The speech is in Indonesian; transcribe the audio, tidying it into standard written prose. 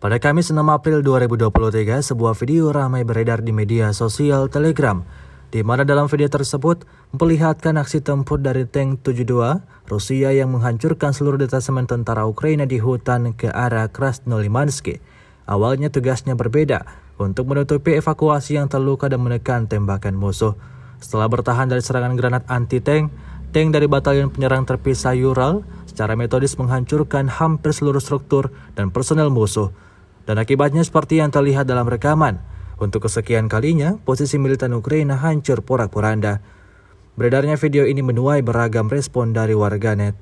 Pada Kamis 6 April 2023, sebuah video ramai beredar di media sosial Telegram, di mana dalam video tersebut memperlihatkan aksi tempur dari tank 72 Rusia yang menghancurkan seluruh detasemen tentara Ukraina di hutan ke arah Krasnolimansky. Awalnya tugasnya berbeda, untuk menutupi evakuasi yang terluka dan menekan tembakan musuh. Setelah bertahan dari serangan granat anti-tank, tank dari batalion penyerang terpisah Ural secara metodis menghancurkan hampir seluruh struktur dan personel musuh. Dan akibatnya seperti yang terlihat dalam rekaman, untuk kesekian kalinya posisi militan Ukraina hancur porak-poranda. Beredarnya video ini menuai beragam respon dari warganet.